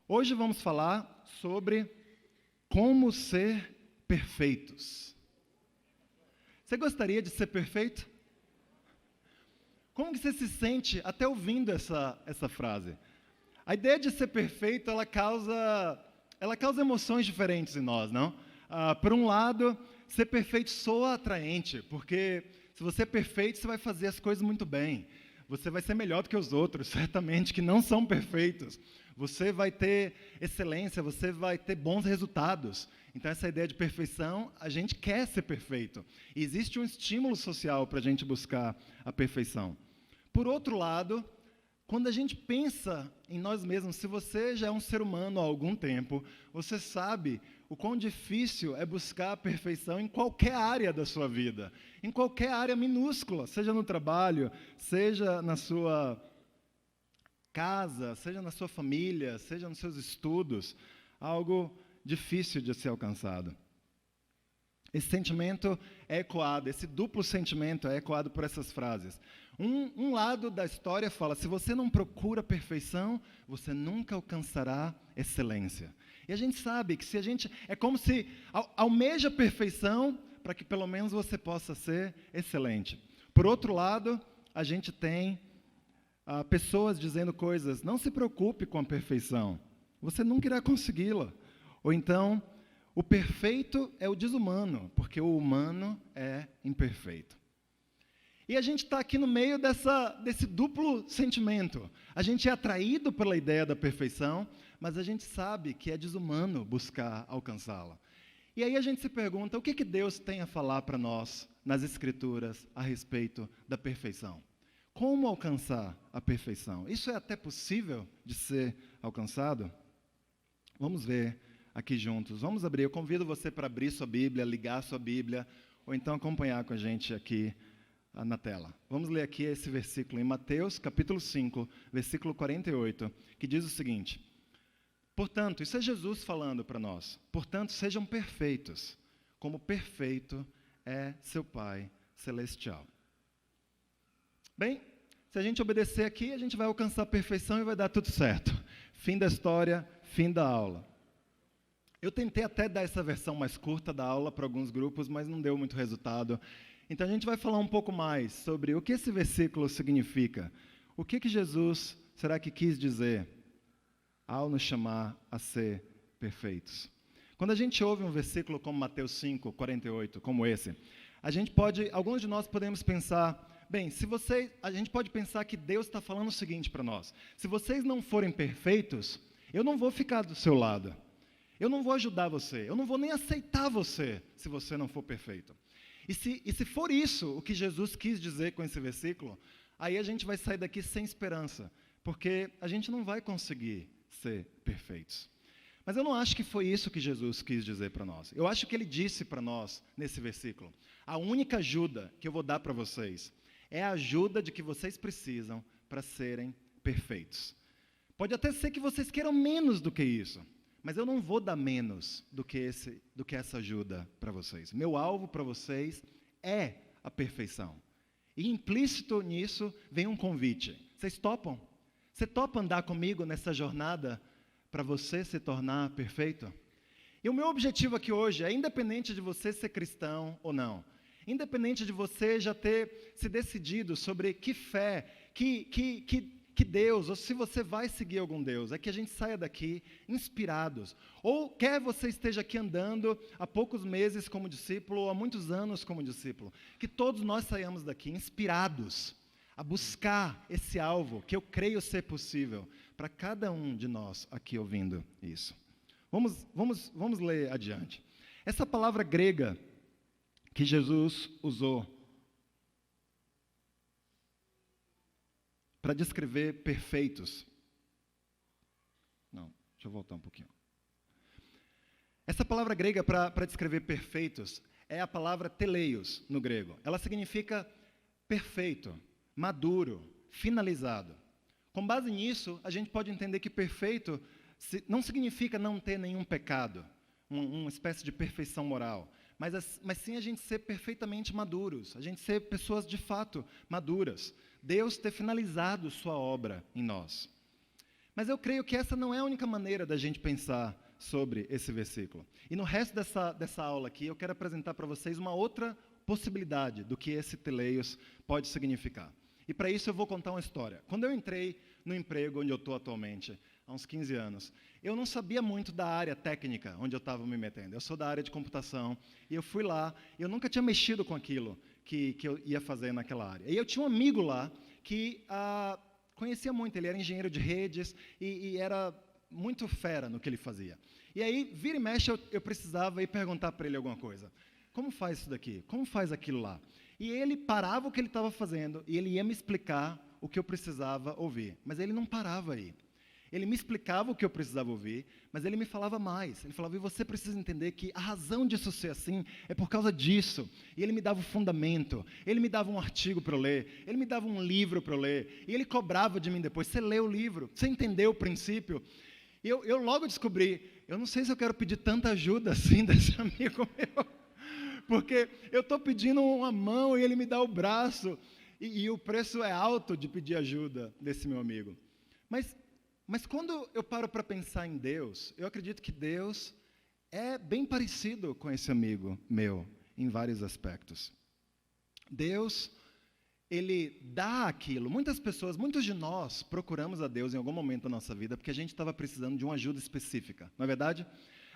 Hoje vamos falar sobre como ser perfeitos. Você gostaria de ser perfeito? Como que você se sente até ouvindo essa frase? A ideia de ser perfeito, ela causa emoções diferentes em nós, não? Por um lado, ser perfeito soa atraente, porque se você é perfeito, você vai fazer as coisas muito bem. Você vai ser melhor do que os outros, certamente, que não são perfeitos. Você vai ter excelência, você vai ter bons resultados. Então, essa ideia de perfeição, a gente quer ser perfeito. E existe um estímulo social para a gente buscar a perfeição. Por outro lado, quando a gente pensa em nós mesmos, se você já é um ser humano há algum tempo, você sabe o quão difícil é buscar a perfeição em qualquer área da sua vida, em qualquer área minúscula, seja no trabalho, seja na sua casa, seja na sua família, seja nos seus estudos, algo difícil de ser alcançado. Esse sentimento é ecoado, esse duplo sentimento é ecoado por essas frases. Um lado da história fala, se você não procura perfeição, você nunca alcançará excelência. E a gente sabe que se a gente, é como se almeja perfeição para que pelo menos você possa ser excelente. Por outro lado, a gente tem pessoas dizendo coisas, não se preocupe com a perfeição, você nunca irá consegui-la. Ou então, o perfeito é o desumano, porque o humano é imperfeito. E a gente está aqui no meio desse duplo sentimento. A gente é atraído pela ideia da perfeição, mas a gente sabe que é desumano buscar alcançá-la. E aí a gente se pergunta, o que Deus tem a falar para nós nas Escrituras a respeito da perfeição? Como alcançar a perfeição? Isso é até possível de ser alcançado? Vamos ver aqui juntos. Vamos abrir. Eu convido você para abrir sua Bíblia, ligar sua Bíblia, ou então acompanhar com a gente aqui na tela. Vamos ler aqui esse versículo em Mateus, capítulo 5, versículo 48, que diz o seguinte: portanto, isso é Jesus falando para nós, portanto, sejam perfeitos, como perfeito é seu Pai Celestial. Bem, se a gente obedecer aqui, a gente vai alcançar a perfeição e vai dar tudo certo. Fim da história, fim da aula. Eu tentei até dar essa versão mais curta da aula para alguns grupos, mas não deu muito resultado. Então a gente vai falar um pouco mais sobre o que esse versículo significa. O que Jesus será que quis dizer ao nos chamar a ser perfeitos? Quando a gente ouve um versículo como Mateus 5, 48, como esse, alguns de nós podemos pensar, bem, a gente pode pensar que Deus está falando o seguinte para nós: se vocês não forem perfeitos, eu não vou ficar do seu lado. Eu não vou ajudar você, eu não vou nem aceitar você se você não for perfeito. E se for isso o que Jesus quis dizer com esse versículo, aí a gente vai sair daqui sem esperança, porque a gente não vai conseguir ser perfeitos. Mas eu não acho que foi isso que Jesus quis dizer para nós. Eu acho que ele disse para nós, nesse versículo, a única ajuda que eu vou dar para vocês é a ajuda de que vocês precisam para serem perfeitos. Pode até ser que vocês queiram menos do que isso, mas eu não vou dar menos do que essa ajuda para vocês. Meu alvo para vocês é a perfeição. E implícito nisso vem um convite. Vocês topam? Você topa andar comigo nessa jornada para você se tornar perfeito? E o meu objetivo aqui hoje é, independente de você ser cristão ou não, independente de você já ter se decidido sobre que fé, que Deus, ou se você vai seguir algum Deus, é que a gente saia daqui inspirados. Ou quer você esteja aqui andando há poucos meses como discípulo, ou há muitos anos como discípulo, que todos nós saiamos daqui inspirados a buscar esse alvo, que eu creio ser possível, para cada um de nós aqui ouvindo isso. Vamos ler adiante. Essa palavra grega que Jesus usou para descrever perfeitos. Não, deixa eu voltar um pouquinho. Essa palavra grega para descrever perfeitos é a palavra teleios no grego. Ela significa perfeito, maduro, finalizado. Com base nisso, a gente pode entender que perfeito não significa não ter nenhum pecado, uma espécie de perfeição moral, mas sim a gente ser perfeitamente maduros, a gente ser pessoas de fato maduras. Deus ter finalizado sua obra em nós. Mas eu creio que essa não é a única maneira da gente pensar sobre esse versículo. E no resto dessa aula aqui, eu quero apresentar para vocês uma outra possibilidade do que esse teleios pode significar. E para isso eu vou contar uma história. Quando eu entrei no emprego onde eu estou atualmente, há uns 15 anos, eu não sabia muito da área técnica onde eu estava me metendo. Eu sou da área de computação e eu fui lá, e eu nunca tinha mexido com aquilo que eu ia fazer naquela área. E eu tinha um amigo lá que conhecia muito, ele era engenheiro de redes e era muito fera no que ele fazia. E aí, vira e mexe, eu precisava ir perguntar para ele alguma coisa. Como faz isso daqui? Como faz aquilo lá? E ele parava o que ele estava fazendo e ele ia me explicar o que eu precisava ouvir. Mas ele não parava aí. Ele me explicava o que eu precisava ouvir, mas ele me falava mais. Ele falava, e você precisa entender que a razão disso ser assim é por causa disso. E ele me dava o fundamento, ele me dava um artigo para eu ler, ele me dava um livro para eu ler, e ele cobrava de mim depois, você leu o livro, você entendeu o princípio? E eu logo descobri, eu não sei se eu quero pedir tanta ajuda assim desse amigo meu, porque eu estou pedindo uma mão e ele me dá o braço, e o preço é alto de pedir ajuda desse meu amigo. Mas quando eu paro para pensar em Deus, eu acredito que Deus é bem parecido com esse amigo meu, em vários aspectos. Deus, Ele dá aquilo. Muitas pessoas, muitos de nós, procuramos a Deus em algum momento da nossa vida porque a gente estava precisando de uma ajuda específica, não é verdade?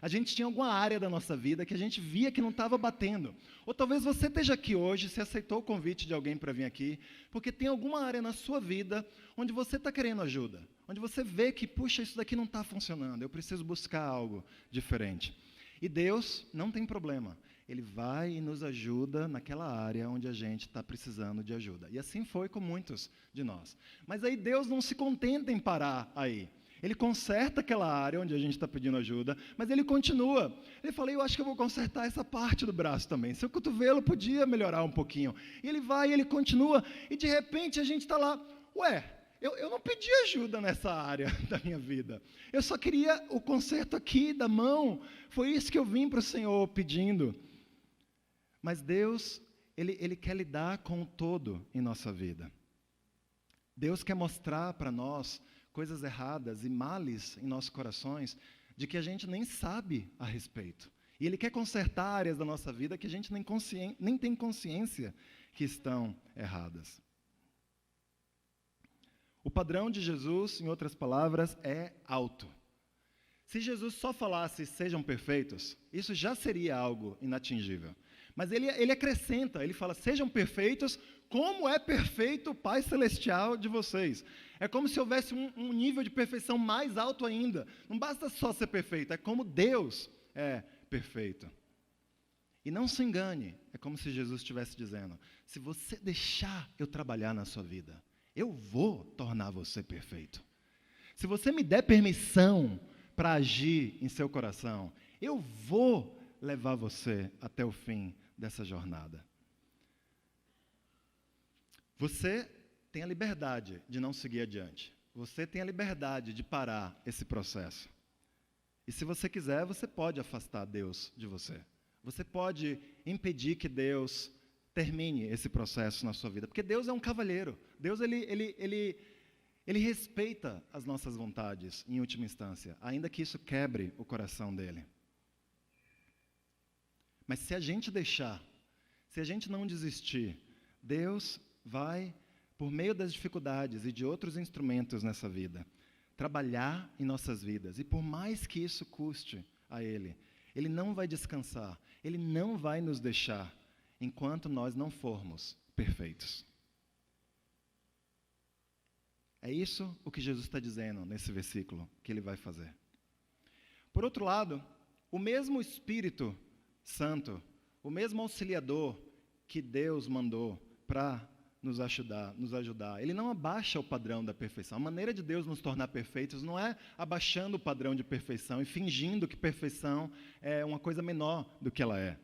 A gente tinha alguma área da nossa vida que a gente via que não estava batendo. Ou talvez você esteja aqui hoje, se aceitou o convite de alguém para vir aqui, porque tem alguma área na sua vida onde você está querendo ajuda, onde você vê que, puxa, isso daqui não está funcionando, eu preciso buscar algo diferente. E Deus não tem problema, Ele vai e nos ajuda naquela área onde a gente está precisando de ajuda. E assim foi com muitos de nós. Mas aí Deus não se contenta em parar aí. Ele conserta aquela área onde a gente está pedindo ajuda, mas ele continua. Ele fala, eu acho que eu vou consertar essa parte do braço também. Seu cotovelo podia melhorar um pouquinho. E ele vai, e ele continua, e de repente a gente está lá, eu não pedi ajuda nessa área da minha vida. Eu só queria o conserto aqui da mão. Foi isso que eu vim para o Senhor pedindo. Mas Deus, Ele quer lidar com o todo em nossa vida. Deus quer mostrar para nós coisas erradas e males em nossos corações, de que a gente nem sabe a respeito. E Ele quer consertar áreas da nossa vida que a gente nem tem consciência que estão erradas. O padrão de Jesus, em outras palavras, é alto. Se Jesus só falasse, sejam perfeitos, isso já seria algo inatingível. Mas ele acrescenta, ele fala, sejam perfeitos, como é perfeito o Pai Celestial de vocês. É como se houvesse um nível de perfeição mais alto ainda. Não basta só ser perfeito, é como Deus é perfeito. E não se engane, é como se Jesus estivesse dizendo, se você deixar eu trabalhar na sua vida, eu vou tornar você perfeito. Se você me der permissão para agir em seu coração, eu vou levar você até o fim dessa jornada. Você tem a liberdade de não seguir adiante. Você tem a liberdade de parar esse processo. E se você quiser, você pode afastar Deus de você. Você pode impedir que Deus termine esse processo na sua vida. Porque Deus é um cavalheiro. Deus, ele respeita as nossas vontades, em última instância, ainda que isso quebre o coração dele. Mas se a gente deixar, se a gente não desistir, Deus vai, por meio das dificuldades e de outros instrumentos nessa vida, trabalhar em nossas vidas. E por mais que isso custe a Ele, Ele não vai descansar, Ele não vai nos deixar enquanto nós não formos perfeitos. É isso o que Jesus está dizendo nesse versículo que Ele vai fazer. Por outro lado, o mesmo Espírito Santo, o mesmo auxiliador que Deus mandou para nos ajudar, ele não abaixa o padrão da perfeição. A maneira de Deus nos tornar perfeitos não é abaixando o padrão de perfeição e fingindo que perfeição é uma coisa menor do que ela é.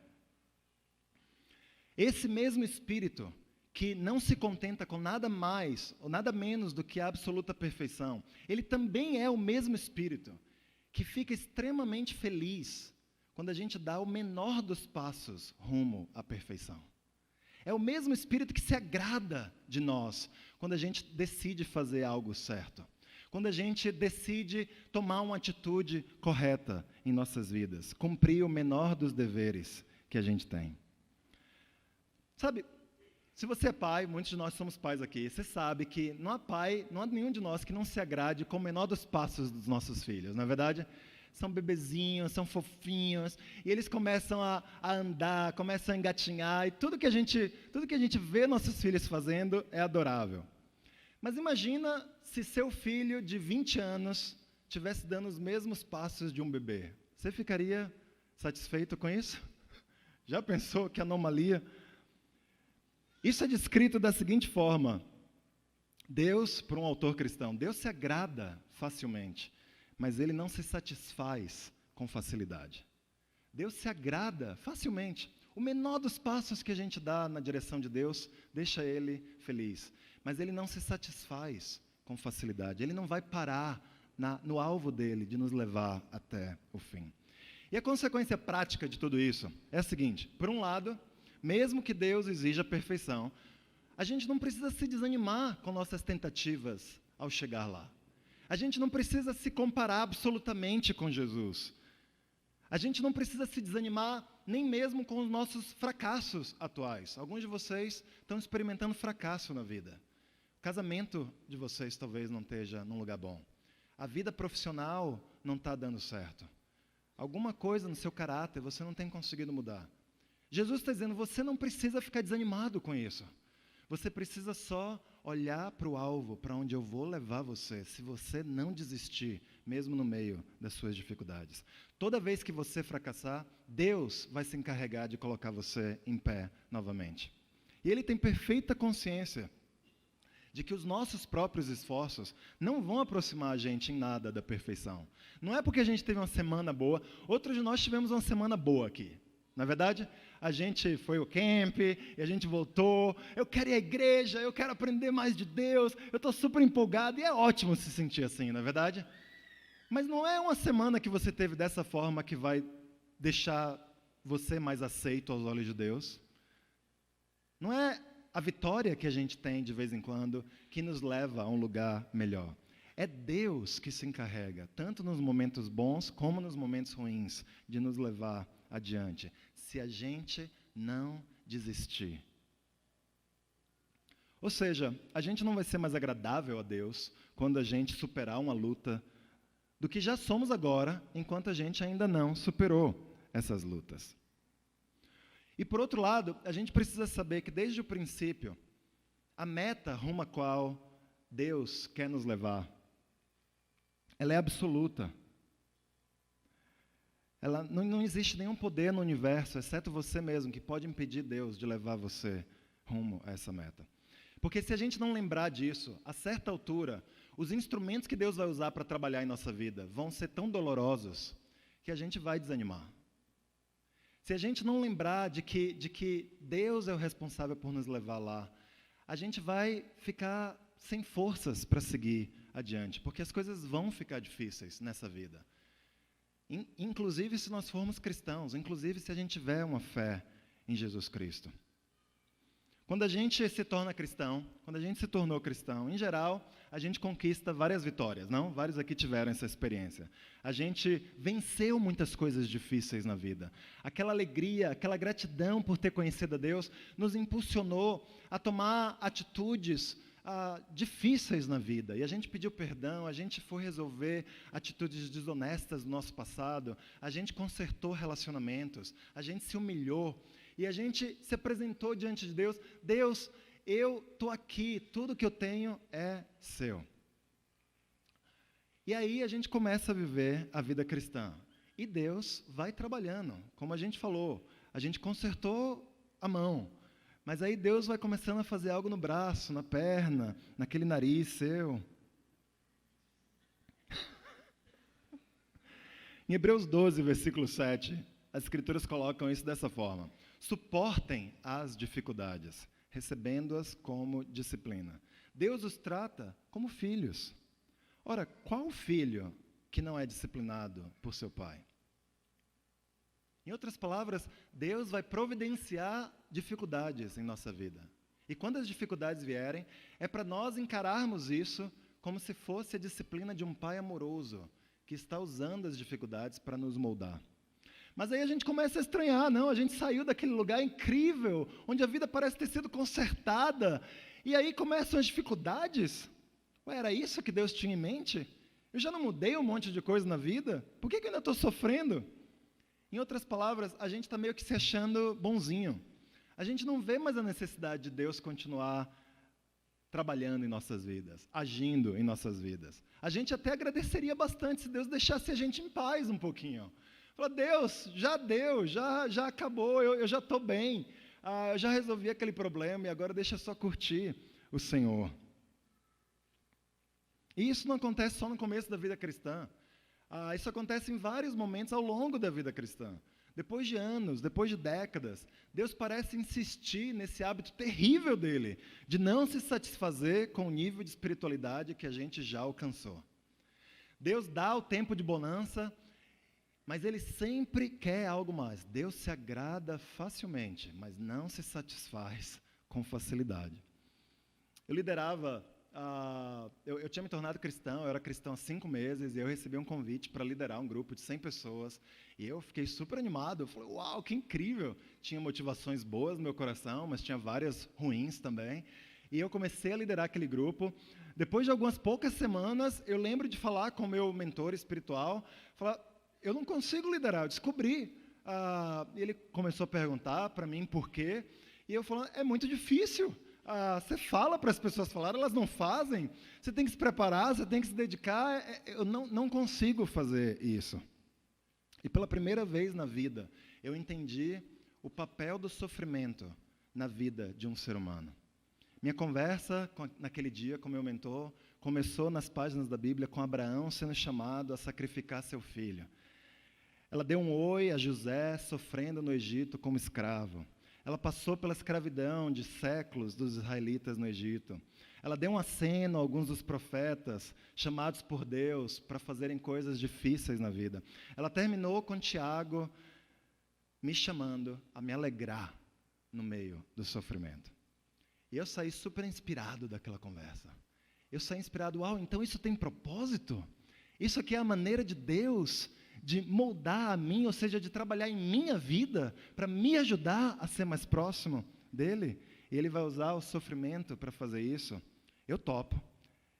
Esse mesmo Espírito que não se contenta com nada mais ou nada menos do que a absoluta perfeição, ele também é o mesmo Espírito que fica extremamente feliz quando a gente dá o menor dos passos rumo à perfeição. É o mesmo Espírito que se agrada de nós quando a gente decide fazer algo certo. Quando a gente decide tomar uma atitude correta em nossas vidas, cumprir o menor dos deveres que a gente tem. Sabe, se você é pai, muitos de nós somos pais aqui, você sabe que não há nenhum de nós que não se agrade com o menor dos passos dos nossos filhos, não é verdade? São bebezinhos, são fofinhos, e eles começam a andar, começam a engatinhar, e tudo que a gente vê nossos filhos fazendo é adorável. Mas imagina se seu filho de 20 anos estivesse dando os mesmos passos de um bebê. Você ficaria satisfeito com isso? Já pensou que anomalia? Isso é descrito da seguinte forma: Deus, para um autor cristão, Deus se agrada facilmente, mas Ele não se satisfaz com facilidade. Deus se agrada facilmente. O menor dos passos que a gente dá na direção de Deus deixa Ele feliz, mas Ele não se satisfaz com facilidade. Ele não vai parar no alvo dEle de nos levar até o fim. E a consequência prática de tudo isso é a seguinte: por um lado, mesmo que Deus exija a perfeição, a gente não precisa se desanimar com nossas tentativas ao chegar lá. A gente não precisa se comparar absolutamente com Jesus. A gente não precisa se desanimar nem mesmo com os nossos fracassos atuais. Alguns de vocês estão experimentando fracasso na vida. O casamento de vocês talvez não esteja num lugar bom. A vida profissional não está dando certo. Alguma coisa no seu caráter você não tem conseguido mudar. Jesus está dizendo, você não precisa ficar desanimado com isso. Você precisa só olhar para o alvo, para onde eu vou levar você, se você não desistir, mesmo no meio das suas dificuldades. Toda vez que você fracassar, Deus vai se encarregar de colocar você em pé novamente. E Ele tem perfeita consciência de que os nossos próprios esforços não vão aproximar a gente em nada da perfeição. Não é porque a gente teve uma semana boa, outros de nós tivemos uma semana boa aqui. Na verdade, a gente foi ao camp, e a gente voltou, eu quero ir à igreja, eu quero aprender mais de Deus, eu estou super empolgado, e é ótimo se sentir assim, não é verdade? Mas não é uma semana que você teve dessa forma que vai deixar você mais aceito aos olhos de Deus. Não é a vitória que a gente tem de vez em quando que nos leva a um lugar melhor. É Deus que se encarrega, tanto nos momentos bons como nos momentos ruins, de nos levar adiante, se a gente não desistir. Ou seja, a gente não vai ser mais agradável a Deus quando a gente superar uma luta do que já somos agora, enquanto a gente ainda não superou essas lutas. E por outro lado, a gente precisa saber que desde o princípio, a meta rumo à qual Deus quer nos levar, ela é absoluta. Não existe nenhum poder no universo, exceto você mesmo, que pode impedir Deus de levar você rumo a essa meta. Porque se a gente não lembrar disso, a certa altura, os instrumentos que Deus vai usar para trabalhar em nossa vida vão ser tão dolorosos que a gente vai desanimar. Se a gente não lembrar de que Deus é o responsável por nos levar lá, a gente vai ficar sem forças para seguir adiante, porque as coisas vão ficar difíceis nessa vida. Inclusive se nós formos cristãos, inclusive se a gente tiver uma fé em Jesus Cristo. Quando a gente se torna cristão, quando a gente se tornou cristão, em geral, a gente conquista várias vitórias, não? Vários aqui tiveram essa experiência. A gente venceu muitas coisas difíceis na vida. Aquela alegria, aquela gratidão por ter conhecido a Deus, nos impulsionou a tomar atitudes difíceis na vida. E a gente pediu perdão, a gente foi resolver atitudes desonestas do nosso passado, a gente consertou relacionamentos, a gente se humilhou, e a gente se apresentou diante de Deus. Deus, eu estou aqui, tudo que eu tenho é seu. E aí a gente começa a viver a vida cristã. E Deus vai trabalhando, como a gente falou. A gente consertou a mão, mas aí Deus vai começando a fazer algo no braço, na perna, naquele nariz seu. Em Hebreus 12, versículo 7, as Escrituras colocam isso dessa forma: suportem as dificuldades, recebendo-as como disciplina. Deus os trata como filhos. Ora, qual filho que não é disciplinado por seu pai? Em outras palavras, Deus vai providenciar dificuldades em nossa vida. E quando as dificuldades vierem, é para nós encararmos isso como se fosse a disciplina de um pai amoroso, que está usando as dificuldades para nos moldar. Mas aí a gente começa a estranhar, não, a gente saiu daquele lugar incrível, onde a vida parece ter sido consertada, e aí começam as dificuldades. Ué, era isso que Deus tinha em mente? Eu já não mudei um monte de coisa na vida? Por que eu ainda estou sofrendo? Em outras palavras, a gente está meio que se achando bonzinho. A gente não vê mais a necessidade de Deus continuar trabalhando em nossas vidas, agindo em nossas vidas. A gente até agradeceria bastante se Deus deixasse a gente em paz um pouquinho. Fala, Deus, já deu, já acabou, eu já estou bem, eu já resolvi aquele problema e agora deixa só curtir o Senhor. E isso não acontece só no começo da vida cristã. Isso acontece em vários momentos ao longo da vida cristã. Depois de anos, depois de décadas, Deus parece insistir nesse hábito terrível dele, de não se satisfazer com o nível de espiritualidade que a gente já alcançou. Deus dá o tempo de bonança, mas Ele sempre quer algo mais. Deus se agrada facilmente, mas não se satisfaz com facilidade. Eu liderava, eu tinha me tornado cristão, eu era cristão há 5 meses, e eu recebi um convite para liderar um grupo de 100 pessoas, e eu fiquei super animado, eu falei, uau, que incrível! Tinha motivações boas no meu coração, mas tinha várias ruins também, e eu comecei a liderar aquele grupo. Depois de algumas poucas semanas, eu lembro de falar com o meu mentor espiritual, falar, eu não consigo liderar, eu descobri. Ele começou a perguntar para mim por quê, e eu falando, é muito difícil. Você fala para as pessoas falarem, elas não fazem. Você tem que se preparar, você tem que se dedicar. Eu não consigo fazer isso. E pela primeira vez na vida, eu entendi o papel do sofrimento na vida de um ser humano. Minha conversa naquele dia com meu mentor começou nas páginas da Bíblia com Abraão sendo chamado a sacrificar seu filho. Ela deu um oi a José sofrendo no Egito como escravo. Ela passou pela escravidão de séculos dos israelitas no Egito. Ela deu um aceno a alguns dos profetas chamados por Deus para fazerem coisas difíceis na vida. Ela terminou com Tiago me chamando a me alegrar no meio do sofrimento. E eu saí super inspirado daquela conversa. Eu saí inspirado, uau, então isso tem propósito? Isso aqui é a maneira de Deus de moldar a mim, ou seja, de trabalhar em minha vida para me ajudar a ser mais próximo dele. E ele vai usar o sofrimento para fazer isso. Eu topo.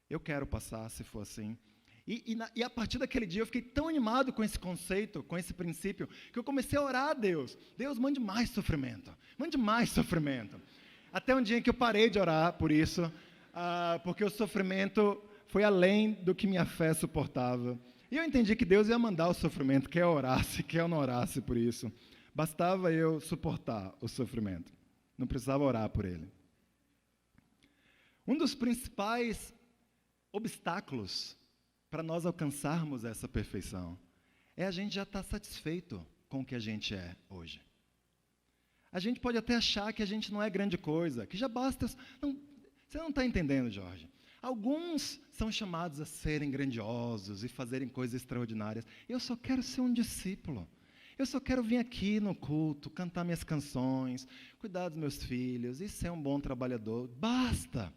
Eu quero passar, se for assim. E a partir daquele dia eu fiquei tão animado com esse conceito, com esse princípio, que eu comecei a orar a Deus. Deus, mande mais sofrimento. Mande mais sofrimento. Até um dia em que eu parei de orar por isso, porque o sofrimento foi além do que minha fé suportava. E eu entendi que Deus ia mandar o sofrimento, quer eu orasse, quer eu não orasse por isso. Bastava eu suportar o sofrimento. Não precisava orar por ele. Um dos principais obstáculos para nós alcançarmos essa perfeição é a gente já estar satisfeito com o que a gente é hoje. A gente pode até achar que a gente não é grande coisa, que já basta... Você não está entendendo, Jorge. Alguns são chamados a serem grandiosos e fazerem coisas extraordinárias. Eu só quero ser um discípulo. Eu só quero vir aqui no culto, cantar minhas canções, cuidar dos meus filhos e ser um bom trabalhador. Basta!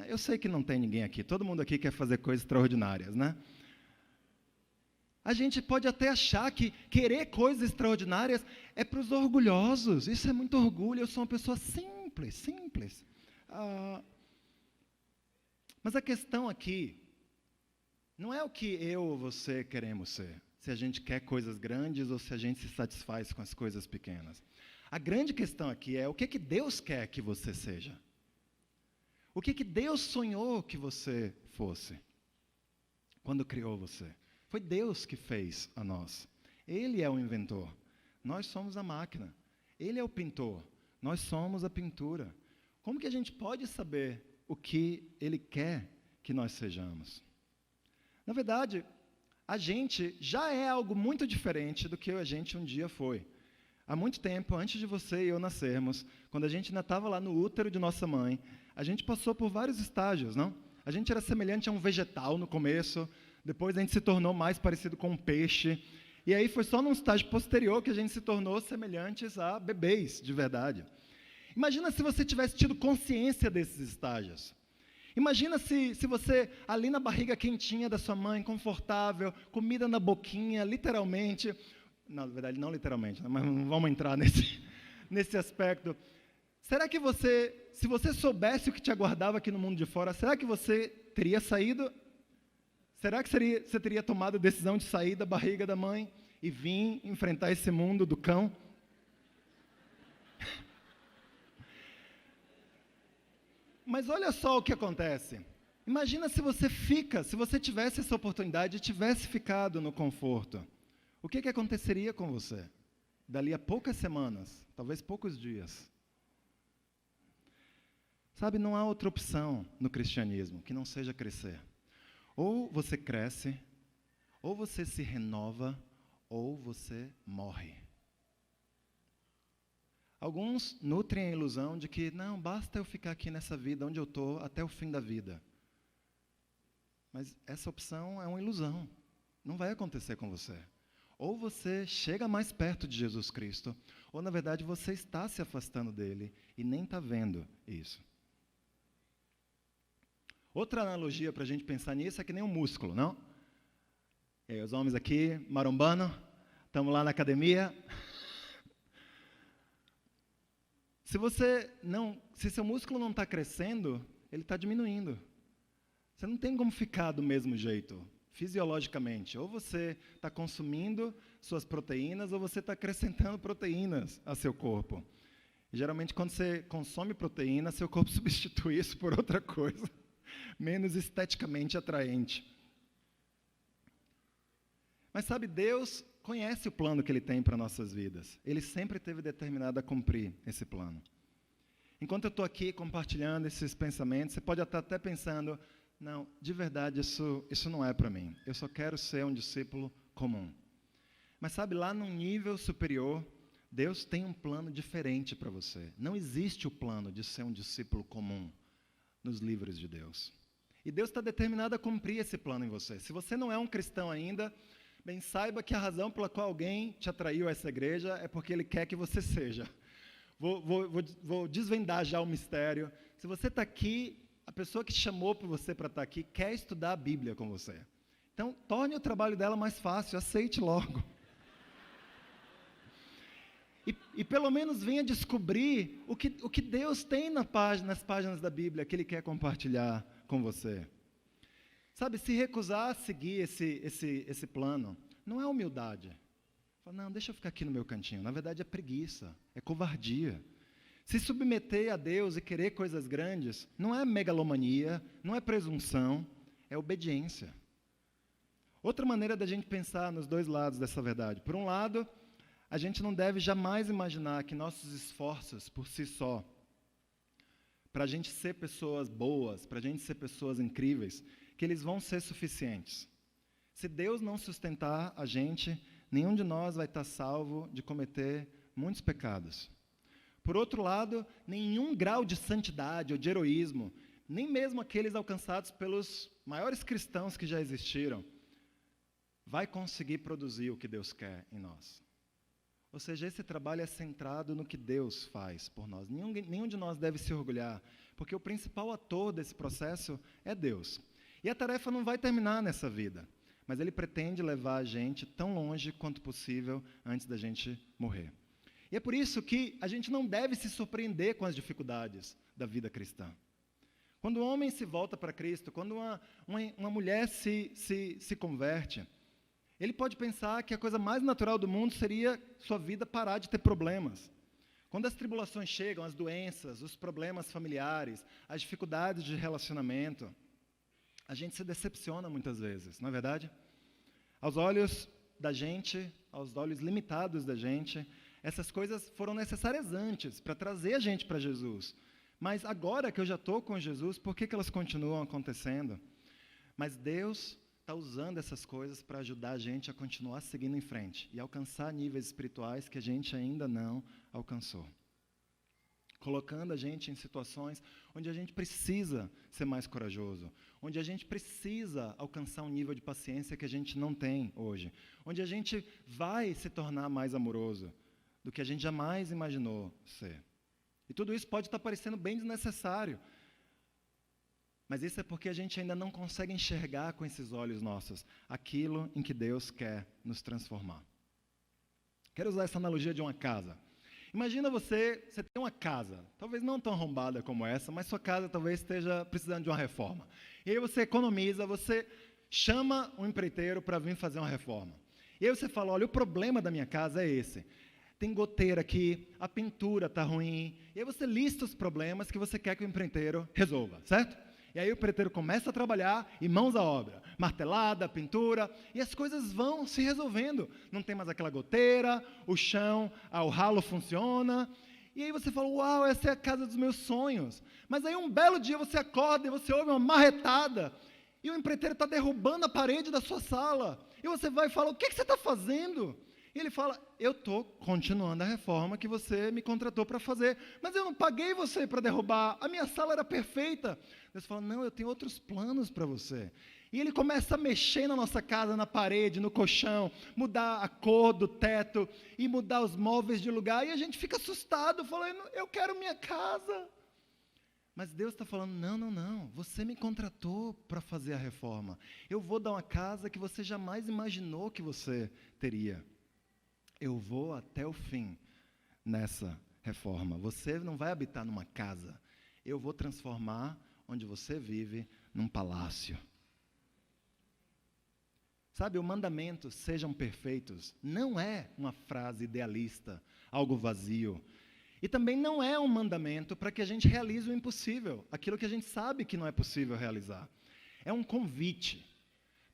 Eu sei que não tem ninguém aqui. Todo mundo aqui quer fazer coisas extraordinárias, né? A gente pode até achar que querer coisas extraordinárias é para os orgulhosos. Isso é muito orgulho. Eu sou uma pessoa simples. Mas a questão aqui não é o que eu ou você queremos ser. Se a gente quer coisas grandes ou se a gente se satisfaz com as coisas pequenas. A grande questão aqui é o que Deus quer que você seja. O que Deus sonhou que você fosse quando criou você. Foi Deus que fez a nós. Ele é o inventor. Nós somos a máquina. Ele é o pintor. Nós somos a pintura. Como que a gente pode saber o que Ele quer que nós sejamos? Na verdade, a gente já é algo muito diferente do que a gente um dia foi. Há muito tempo, antes de você e eu nascermos, quando a gente ainda estava lá no útero de nossa mãe, a gente passou por vários estágios, não? A gente era semelhante a um vegetal no começo, depois a gente se tornou mais parecido com um peixe, e aí foi só num estágio posterior que a gente se tornou semelhantes a bebês, de verdade. Imagina se você tivesse tido consciência desses estágios. Imagina se você, ali na barriga quentinha da sua mãe, confortável, comida na boquinha, literalmente, na verdade não literalmente, né, mas não vamos entrar nesse aspecto. Será que se você soubesse o que te aguardava aqui no mundo de fora, será que você teria saído? Será que você teria tomado a decisão de sair da barriga da mãe e vir enfrentar esse mundo do cão? Mas olha só o que acontece. Imagina se você tivesse essa oportunidade e tivesse ficado no conforto. O que aconteceria com você? Dali a poucas semanas, talvez poucos dias. Sabe, não há outra opção no cristianismo que não seja crescer. Ou você cresce, ou você se renova, ou você morre. Alguns nutrem a ilusão de que, não, basta eu ficar aqui nessa vida onde eu estou até o fim da vida. Mas essa opção é uma ilusão. Não vai acontecer com você. Ou você chega mais perto de Jesus Cristo, ou na verdade você está se afastando dele e nem está vendo isso. Outra analogia para a gente pensar nisso é que nem um músculo, não? E aí, os homens aqui, marombando, estamos lá na academia. Se seu músculo não está crescendo, ele está diminuindo. Você não tem como ficar do mesmo jeito, fisiologicamente. Ou você está consumindo suas proteínas, ou você está acrescentando proteínas a seu corpo. E, geralmente, quando você consome proteína, seu corpo substitui isso por outra coisa, menos esteticamente atraente. Mas sabe, Deus conhece o plano que Ele tem para nossas vidas. Ele sempre esteve determinado a cumprir esse plano. Enquanto eu estou aqui compartilhando esses pensamentos, você pode estar até pensando, não, de verdade, isso não é para mim. Eu só quero ser um discípulo comum. Mas sabe, lá num nível superior, Deus tem um plano diferente para você. Não existe o plano de ser um discípulo comum nos livros de Deus. E Deus está determinado a cumprir esse plano em você. Se você não é um cristão ainda, bem, saiba que a razão pela qual alguém te atraiu a essa igreja é porque Ele quer que você seja. Vou desvendar já o mistério. Se você está aqui, a pessoa que te chamou para você para estar aqui quer estudar a Bíblia com você. Então, torne o trabalho dela mais fácil, aceite logo. E pelo menos venha descobrir o que Deus tem nas páginas da Bíblia que Ele quer compartilhar com você. Sabe, se recusar a seguir esse plano, não é humildade. Fala, não, deixa eu ficar aqui no meu cantinho. Na verdade, é preguiça, é covardia. Se submeter a Deus e querer coisas grandes, não é megalomania, não é presunção, é obediência. Outra maneira da gente pensar nos dois lados dessa verdade. Por um lado, a gente não deve jamais imaginar que nossos esforços por si só, para a gente ser pessoas boas, para a gente ser pessoas incríveis, que eles vão ser suficientes. Se Deus não sustentar a gente, nenhum de nós vai estar salvo de cometer muitos pecados. Por outro lado, nenhum grau de santidade ou de heroísmo, nem mesmo aqueles alcançados pelos maiores cristãos que já existiram, vai conseguir produzir o que Deus quer em nós. Ou seja, esse trabalho é centrado no que Deus faz por nós. Nenhum de nós deve se orgulhar, porque o principal ator desse processo é Deus. E a tarefa não vai terminar nessa vida, mas Ele pretende levar a gente tão longe quanto possível antes da gente morrer. E é por isso que a gente não deve se surpreender com as dificuldades da vida cristã. Quando um homem se volta para Cristo, quando uma mulher se converte, ele pode pensar que a coisa mais natural do mundo seria sua vida parar de ter problemas. Quando as tribulações chegam, as doenças, os problemas familiares, as dificuldades de relacionamento, a gente se decepciona muitas vezes, não é verdade? Aos olhos da gente, aos olhos limitados da gente, essas coisas foram necessárias antes para trazer a gente para Jesus. Mas agora que eu já estou com Jesus, por que elas continuam acontecendo? Mas Deus está usando essas coisas para ajudar a gente a continuar seguindo em frente e alcançar níveis espirituais que a gente ainda não alcançou. Colocando a gente em situações onde a gente precisa ser mais corajoso, onde a gente precisa alcançar um nível de paciência que a gente não tem hoje, onde a gente vai se tornar mais amoroso do que a gente jamais imaginou ser. E tudo isso pode estar parecendo bem desnecessário. Mas isso é porque a gente ainda não consegue enxergar com esses olhos nossos aquilo em que Deus quer nos transformar. Quero usar essa analogia de uma casa. Imagina você tem uma casa, talvez não tão arrombada como essa, mas sua casa talvez esteja precisando de uma reforma. E aí você economiza, você chama um empreiteiro para vir fazer uma reforma. E aí você fala, olha, o problema da minha casa é esse. Tem goteira aqui, a pintura está ruim. E aí você lista os problemas que você quer que o empreiteiro resolva, certo? E aí o empreiteiro começa a trabalhar e mãos à obra. Martelada, pintura, e as coisas vão se resolvendo. Não tem mais aquela goteira, o chão, o ralo funciona. E aí você fala, uau, essa é a casa dos meus sonhos. Mas aí um belo dia você acorda e você ouve uma marretada. E o empreiteiro está derrubando a parede da sua sala. E você vai e fala, o que você está fazendo? E ele fala, eu estou continuando a reforma que você me contratou para fazer, mas eu não paguei você para derrubar, a minha sala era perfeita. Deus fala, não, eu tenho outros planos para você. E ele começa a mexer na nossa casa, na parede, no colchão, mudar a cor do teto e mudar os móveis de lugar, e a gente fica assustado, falando, eu quero minha casa. Mas Deus está falando, não, você me contratou para fazer a reforma. Eu vou dar uma casa que você jamais imaginou que você teria. Eu vou até o fim nessa reforma. Você não vai habitar numa casa. Eu vou transformar onde você vive num palácio. Sabe, o mandamento, sejam perfeitos, não é uma frase idealista, algo vazio. E também não é um mandamento para que a gente realize o impossível, aquilo que a gente sabe que não é possível realizar. É um convite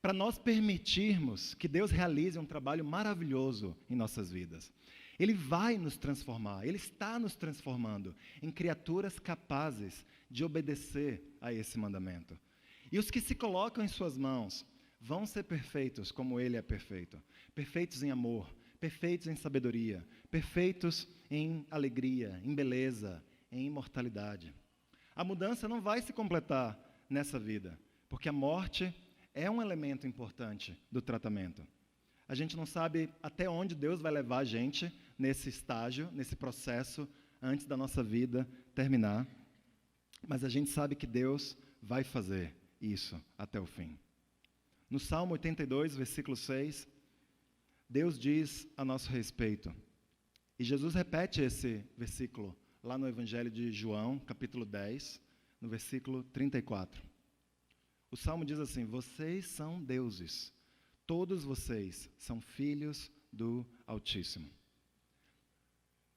para nós permitirmos que Deus realize um trabalho maravilhoso em nossas vidas. Ele vai nos transformar, Ele está nos transformando em criaturas capazes de obedecer a esse mandamento. E os que se colocam em suas mãos vão ser perfeitos como Ele é perfeito. Perfeitos em amor, perfeitos em sabedoria, perfeitos em alegria, em beleza, em imortalidade. A mudança não vai se completar nessa vida, porque a morte é um elemento importante do tratamento. A gente não sabe até onde Deus vai levar a gente nesse estágio, nesse processo, antes da nossa vida terminar. Mas a gente sabe que Deus vai fazer isso até o fim. No Salmo 82, versículo 6, Deus diz a nosso respeito. E Jesus repete esse versículo lá no Evangelho de João, capítulo 10, no versículo 34. O Salmo diz assim, vocês são deuses, todos vocês são filhos do Altíssimo.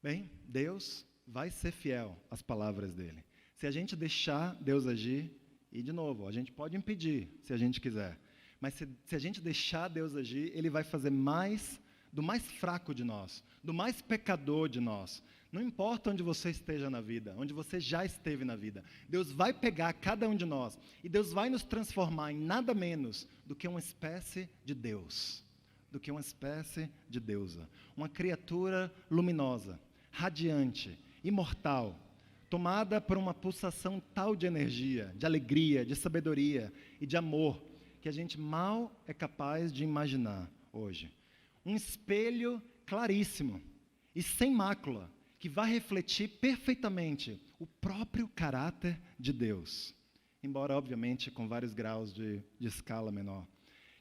Bem, Deus vai ser fiel às palavras dele. Se a gente deixar Deus agir, e de novo, a gente pode impedir, se a gente quiser, mas se a gente deixar Deus agir, Ele vai fazer mais do mais fraco de nós, do mais pecador de nós. Não importa onde você esteja na vida, onde você já esteve na vida, Deus vai pegar cada um de nós e Deus vai nos transformar em nada menos do que uma espécie de Deus, do que uma espécie de deusa, uma criatura luminosa, radiante, imortal, tomada por uma pulsação tal de energia, de alegria, de sabedoria e de amor, que a gente mal é capaz de imaginar hoje. Um espelho claríssimo e sem mácula, que vai refletir perfeitamente o próprio caráter de Deus, embora, obviamente, com vários graus de escala menor,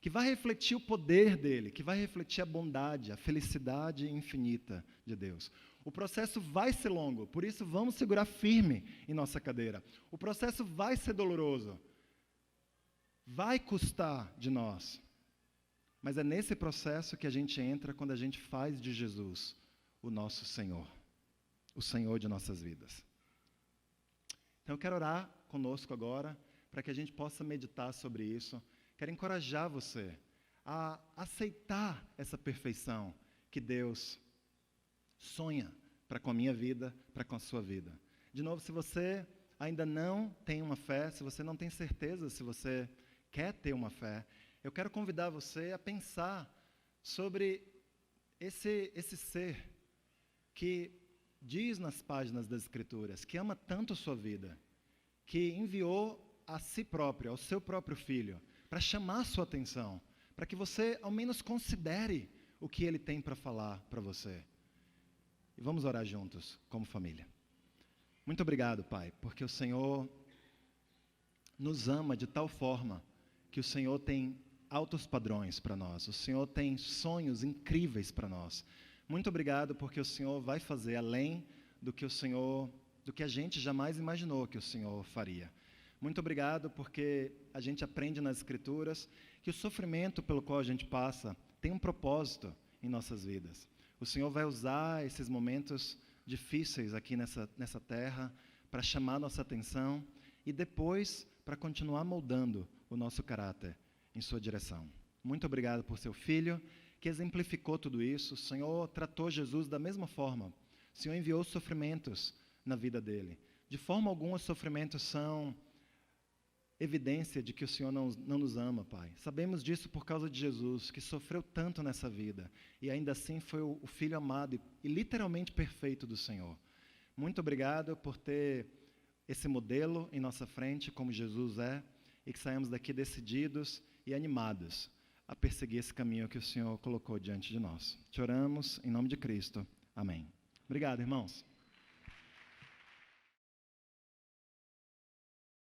que vai refletir o poder dele, que vai refletir a bondade, a felicidade infinita de Deus. O processo vai ser longo, por isso vamos segurar firme em nossa cadeira. O processo vai ser doloroso, vai custar de nós, mas é nesse processo que a gente entra quando a gente faz de Jesus o nosso Senhor, o Senhor de nossas vidas. Então eu quero orar conosco agora, para que a gente possa meditar sobre isso. Quero encorajar você a aceitar essa perfeição que Deus sonha para com a minha vida, para com a sua vida. De novo, se você ainda não tem uma fé, se você não tem certeza se você quer ter uma fé, eu quero convidar você a pensar sobre esse ser que diz nas páginas das Escrituras que ama tanto a sua vida, que enviou a si próprio, ao seu próprio Filho, para chamar a sua atenção, para que você ao menos considere o que Ele tem para falar para você. E vamos orar juntos, como família. Muito obrigado, Pai, porque o Senhor nos ama de tal forma que o Senhor tem altos padrões para nós. O Senhor tem sonhos incríveis para nós. Muito obrigado porque o Senhor vai fazer além do que a gente jamais imaginou que o Senhor faria. Muito obrigado porque a gente aprende nas Escrituras que o sofrimento pelo qual a gente passa tem um propósito em nossas vidas. O Senhor vai usar esses momentos difíceis aqui nessa terra para chamar nossa atenção e depois para continuar moldando o nosso caráter em sua direção. Muito obrigado por seu filho, que exemplificou tudo isso. O Senhor tratou Jesus da mesma forma. O Senhor enviou sofrimentos na vida dele. De forma alguma, os sofrimentos são evidência de que o Senhor não nos ama, Pai. Sabemos disso por causa de Jesus, que sofreu tanto nessa vida, e ainda assim foi o Filho amado e literalmente perfeito do Senhor. Muito obrigado por ter esse modelo em nossa frente, como Jesus é, e que saímos daqui decididos e animados a perseguir esse caminho que o Senhor colocou diante de nós. Te oramos em nome de Cristo. Amém. Obrigado, irmãos.